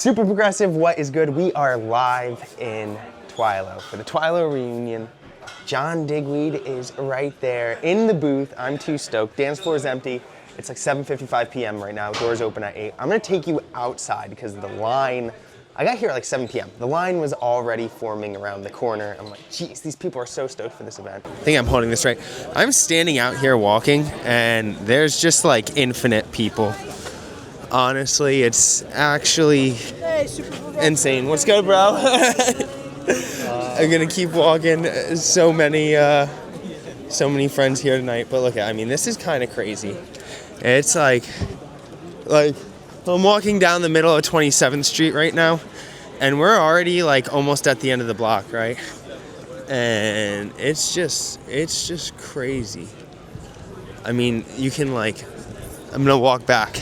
Super Progressive, what is good? We are live in Twilo for the Twilo Reunion. John Digweed is right there in the booth. I'm too stoked. Dance floor is empty. It's like 7:55 p.m. right now. Doors open at 8. I'm gonna take you outside because the line, I got here at like 7 p.m. The line was already forming around the corner. I'm like, geez, these people are so stoked for this event. I think I'm holding this right. I'm standing out here walking and there's just like infinite people. Honestly, it's actually insane. What's good, bro? I'm gonna keep walking. So many friends here tonight. But look, I mean, this is kind of crazy. It's like I'm walking down the middle of 27th Street right now, and we're already like almost at the end of the block, right? And it's just crazy. I mean, you can like, I'm gonna walk back.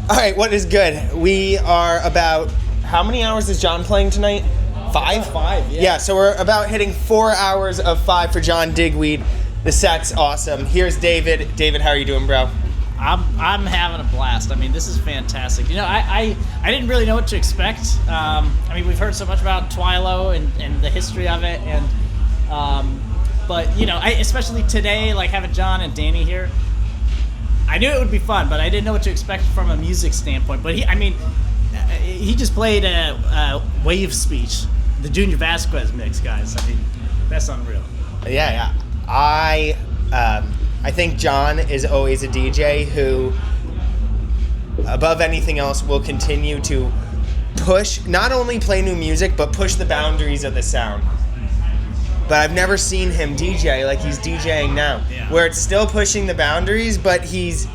All right, what is good? We are about, how many hours is John playing tonight? 5? 5, yeah. Yeah, so we're about hitting 4 hours of 5 for John Digweed. The set's awesome. Here's David. David, how are you doing, bro? I'm having a blast. I mean, this is fantastic. You know, I didn't really know what to expect. I mean, we've heard so much about Twilo and the history of it, and but you know, especially today, like having John and Danny here, I knew it would be fun, but I didn't know what to expect from a music standpoint. But he just played a Wave Speech, the Junior Vasquez mix, guys. I mean, that's unreal. Yeah. I think John is always a DJ who, above anything else, will continue to push, not only play new music, but push the boundaries of the sound. But I've never seen him DJ like he's DJing now, where it's still pushing the boundaries, but he's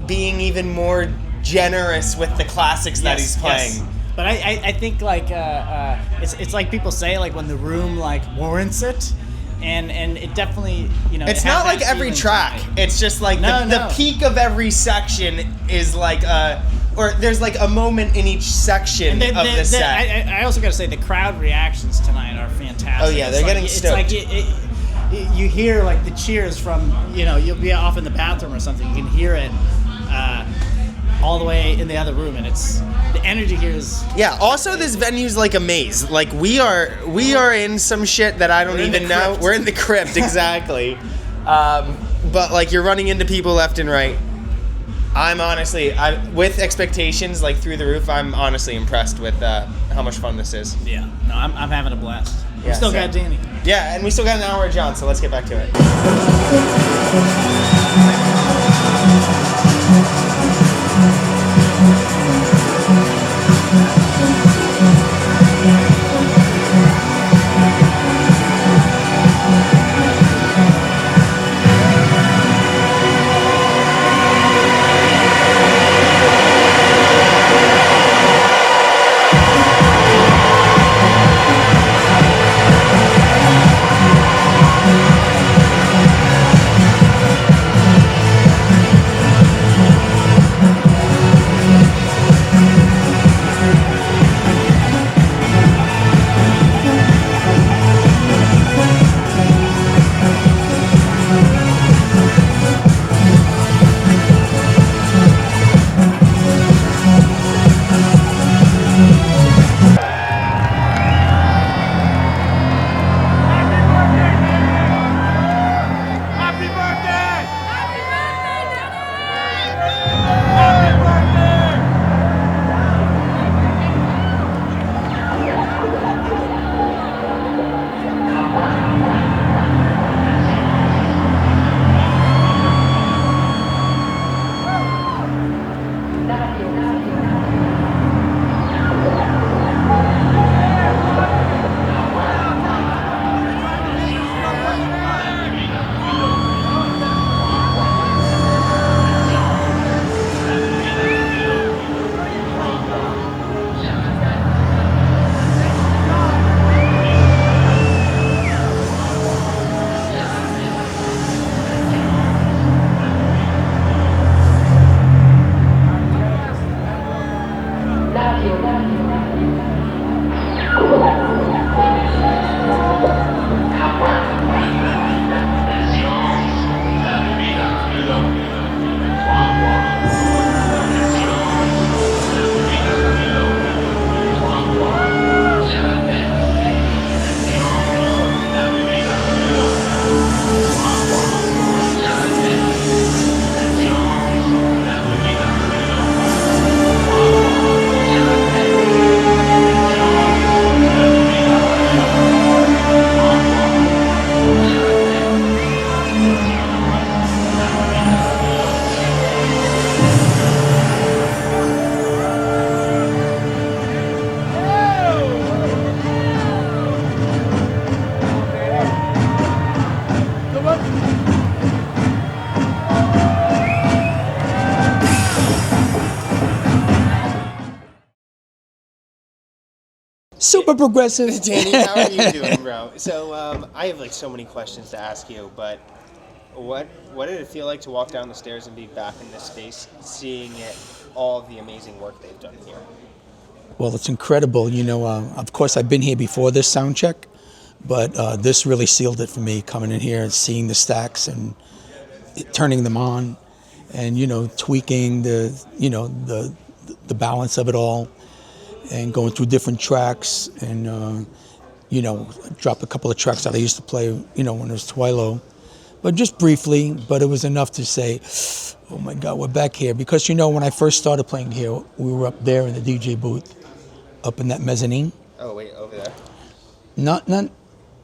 being even more generous with the classics that he's playing. Yes. But I think like it's like people say, like when the room like warrants it, and it definitely, you know. It's not like every track. It's just like the peak of every section is like or there's like a moment in each section of the set. I also got to say the crowd reactions tonight are fantastic. Oh yeah, they're getting stoked. It's like you hear like the cheers from, you know, you'll be off in the bathroom or something. You can hear it all the way in the other room, and it's the energy here is. Yeah. Also, this venue's like a maze. Like we are in some shit that I don't even know. We're in the crypt, exactly. But like you're running into people left and right. I'm honestly, with expectations like through the roof, I'm honestly impressed with how much fun this is. Yeah, no, I'm having a blast. We still got Danny. Yeah, and we still got an hour of John, so let's get back to it. Super progressive. Danny, how are you doing, bro? So I have like so many questions to ask you, but what did it feel like to walk down the stairs and be back in this space, seeing it, all the amazing work they've done here? Well, it's incredible. You know, of course, I've been here before this sound check, but this really sealed it for me, coming in here and seeing the stacks and turning them on, and tweaking the balance of it all, and going through different tracks, and drop a couple of tracks that I used to play, when it was Twilo, but just briefly. But it was enough to say, oh my God, we're back here. Because when I first started playing here, we were up there in the DJ booth, up in that mezzanine. Oh wait, over there. Not.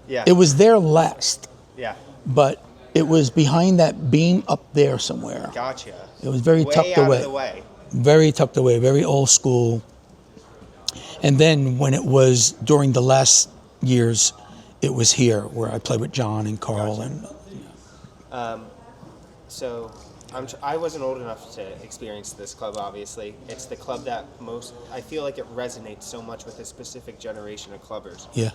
Yeah. It was there last. Yeah. But it was behind that beam up there somewhere. Gotcha. It was very Way tucked out away. Of the way. Very tucked away, very old school. And then when it was during the last years, it was here where I played with John and Carl. Gotcha. So I wasn't old enough to experience this club, obviously. It's the club that I feel like it resonates so much with a specific generation of clubbers. Yeah.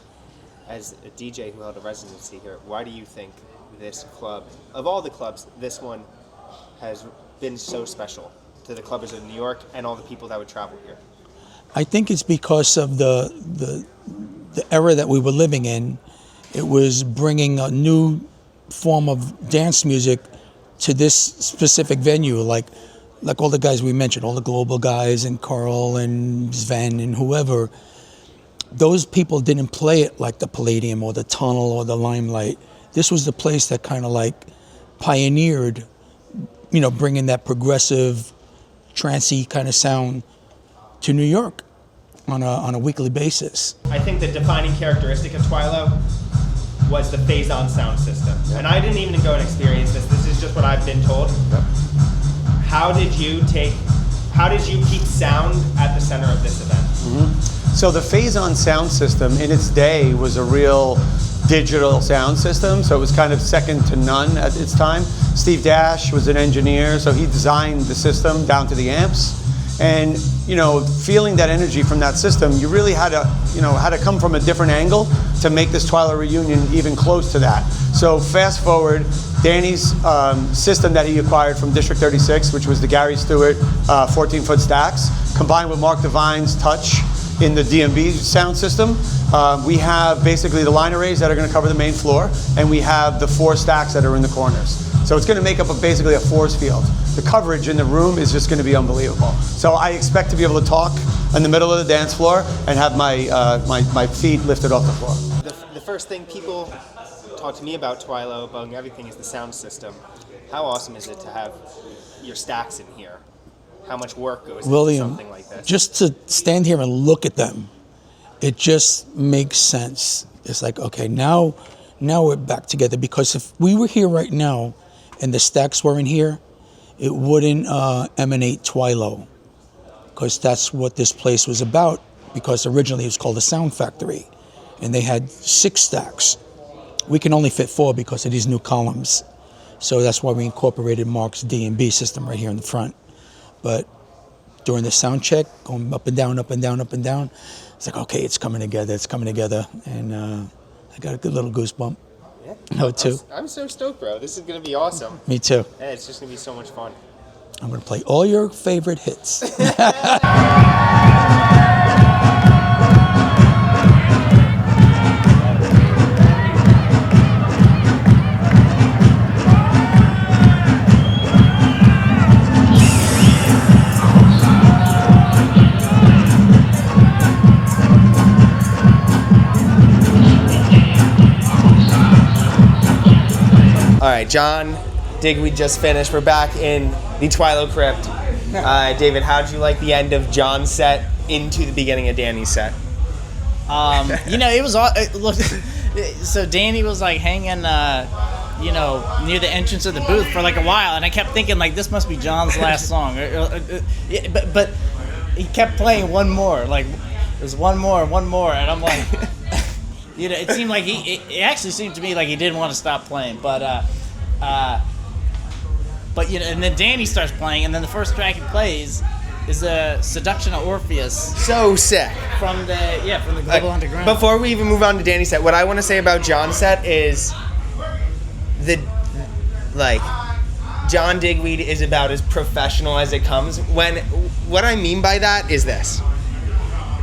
As a DJ who held a residency here, why do you think this club, of all the clubs, this one has been so special to the clubbers in New York and all the people that would travel here? I think it's because of the era that we were living in. It was bringing a new form of dance music to this specific venue, like all the guys we mentioned, all the global guys and Carl and Sven and whoever. Those people didn't play it like the Palladium or the Tunnel or the Limelight. This was the place that kind of like pioneered, bringing that progressive, trancey kind of sound to New York on a weekly basis. I think the defining characteristic of Twilo was the phase-on sound system. Yep. And I didn't even go and experience this. This is just what I've been told. Yep. How did you keep sound at the center of this event? Mm-hmm. So the phase-on sound system in its day was a real digital sound system, so it was kind of second to none at its time. Steve Dash was an engineer, so he designed the system down to the amps. And feeling that energy from that system, you really had to come from a different angle to make this Twilo Reunion even close to that. So fast forward, Danny's system that he acquired from District 36, which was the Gary Stewart 14-foot stacks, combined with Mark Devine's touch in the DMB sound system. We have basically the line arrays that are going to cover the main floor, and we have the 4 stacks that are in the corners. So it's going to make up basically a force field. The coverage in the room is just going to be unbelievable. So I expect to be able to talk in the middle of the dance floor and have my feet lifted off the floor. The first thing people talk to me about Twilo, among everything, is the sound system. How awesome is it to have your stacks in here? How much work goes into something like this? Just to stand here and look at them, it just makes sense. It's like, okay, now we're back together. Because if we were here right now and the stacks were in here, it wouldn't emanate Twilo, because that's what this place was about. Because originally it was called a Sound Factory, and they had 6 stacks. We can only fit 4 because of these new columns. So that's why we incorporated Mark's D&B system right here in the front. But during the sound check, going up and down, up and down, up and down, it's like, okay, it's coming together, and I got a good little goosebump. Yeah. Oh, too. I'm so stoked, bro. This is going to be awesome. Me too. Yeah, it's just going to be so much fun. I'm going to play all your favorite hits. All right, John Digweed just finished. We're back in the Twilo Crypt. David, how did you like the end of John's set into the beginning of Danny's set? It was all. Look, so Danny was like hanging, near the entrance of the booth for like a while, and I kept thinking like this must be John's last song. But he kept playing one more. Like there's one more, and I'm like. It seemed like it actually seemed to me like he didn't want to stop playing, but and then Danny starts playing, and then the first track he plays, is a Seduction of Orpheus So sick. from the Global Underground. Before we even move on to Danny's set, what I want to say about John's set is John Digweed is about as professional as it comes. What I mean by that is this.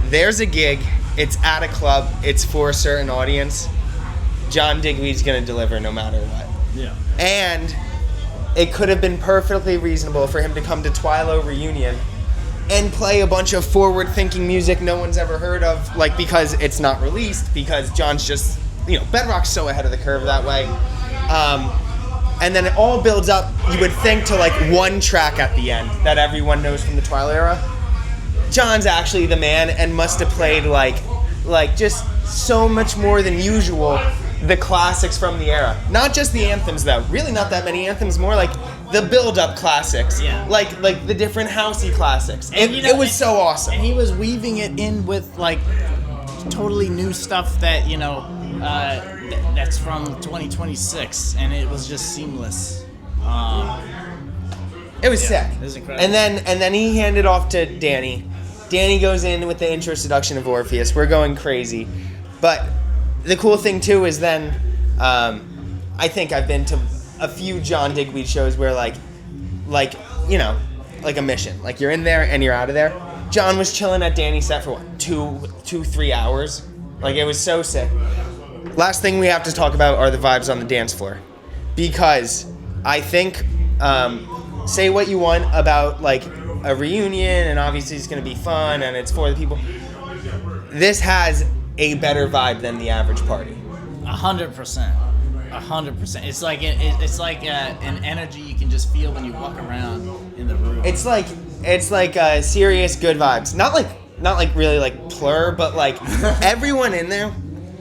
There's a gig, it's at a club, it's for a certain audience. John Digweed's gonna deliver no matter what. Yeah. And it could have been perfectly reasonable for him to come to Twilo Reunion and play a bunch of forward-thinking music no one's ever heard of, because it's not released, because John's just, Bedrock's so ahead of the curve that way. And then it all builds up, you would think, to one track at the end that everyone knows from the Twilight era. John's actually the man and must have played just so much more than usual the classics from the era. Not just the anthems though, really not that many anthems, more like the build-up classics. Yeah. Like the different housey classics. And, It was so awesome. And he was weaving it in with totally new stuff that that's from 2026, and it was just seamless. It was sick. It was incredible. And then he handed off to Danny. Danny goes in with the intro Seduction of Orpheus. We're going crazy. But the cool thing too is then I think I've been to a few John Digweed shows where like a mission. You're in there and you're out of there. John was chilling at Danny's set for 3 hours. It was so sick. Last thing we have to talk about are the vibes on the dance floor. Because I think say what you want about a reunion, and obviously it's going to be fun and it's for the people. This has a better vibe than the average party. 100%. 100%. It's like an energy you can just feel when you walk around in the room. It's like serious good vibes. Not really plur, but everyone in there.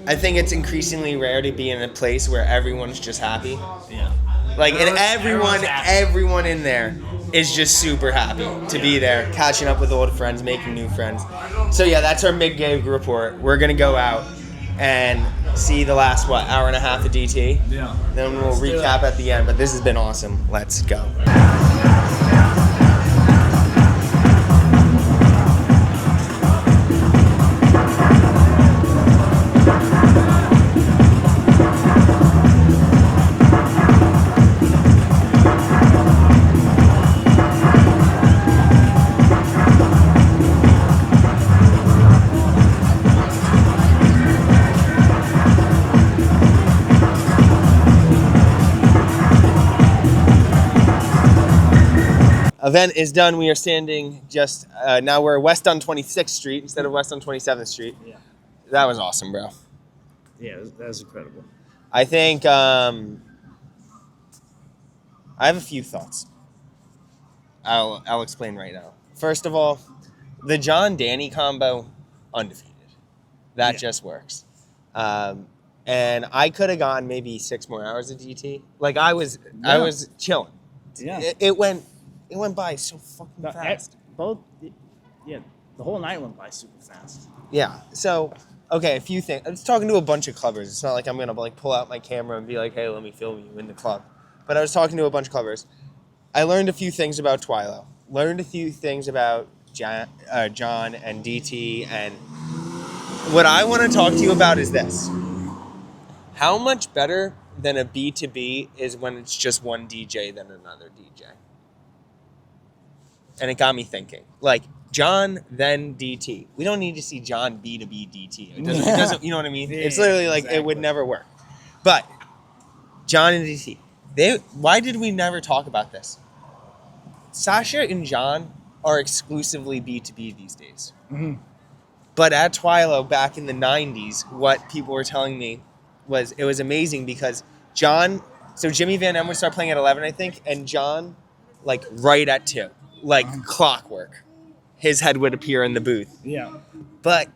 I think it's increasingly rare to be in a place where everyone's just happy. Yeah. And everyone's happy. everyone in there is just super happy to be there, catching up with old friends, making new friends. So yeah, that's our mid-gig report. We're gonna go out and see the last hour and a half of DT. Yeah. Then we'll recap at the end. But this has been awesome. Let's go. Event is done. We are standing just now. We're west on 26th Street instead of west on 27th Street. Yeah. That was awesome, bro. Yeah, that was incredible. I think I have a few thoughts. I'll explain right now. First of all, the John Danny combo, undefeated. That just works. And I could have gone maybe 6 more hours of DT. I was chilling. Yeah. It went by so fucking fast. The whole night went by super fast. Yeah. So, okay, a few things. I was talking to a bunch of clubbers. It's not like I'm gonna pull out my camera and be like, "Hey, let me film you in the club." But I was talking to a bunch of clubbers. I learned a few things about Twilo. Learned a few things about John and DT. And what I want to talk to you about is this: how much better than a B2B is when it's just one DJ than another DJ. And it got me thinking, John, then DT. We don't need to see John B2B DT. It doesn't, you know what I mean? Yeah, it's literally exactly. It would never work. But John and DT, why did we never talk about this? Sasha and John are exclusively B2B these days. Mm-hmm. But at Twilo back in the 90s, what people were telling me was it was amazing because Jimmy Van M would start playing at 11, I think, and John, right at 2. Clockwork. His head would appear in the booth. Yeah. But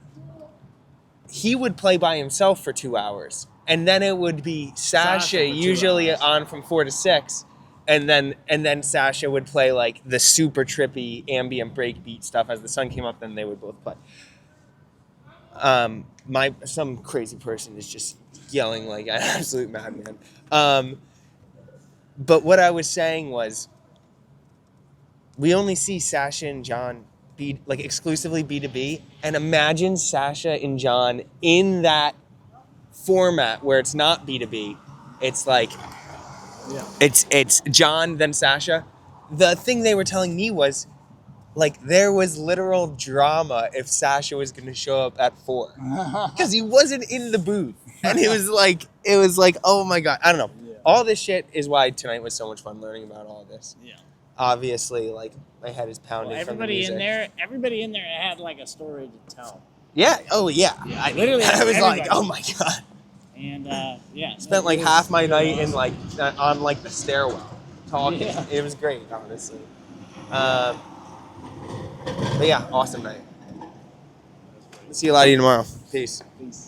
he would play by himself for 2 hours. And then it would be Sasha usually on from 4 to 6. And then Sasha would play the super trippy ambient breakbeat stuff. As the sun came up, then they would both play. Some crazy person is just yelling like an absolute madman. But what I was saying was, we only see Sasha and John like exclusively B2B, and imagine Sasha and John in that format where it's not B2B. It's like it's John then Sasha. The thing they were telling me was like there was literal drama if Sasha was going to show up at 4 because he wasn't in the booth, and it was like oh my god, I don't know. Yeah. All this shit is why tonight was so much fun learning about all this. Yeah. Obviously, like my head is pounding. Well, from the music. everybody in there had like a story to tell. Yeah. Oh yeah. Yeah, literally I was like, everybody. oh my god. And yeah, Spent like half my night in like on like the stairwell talking. Yeah. It was great, honestly. But yeah, awesome night. See you later tomorrow. Peace. Peace.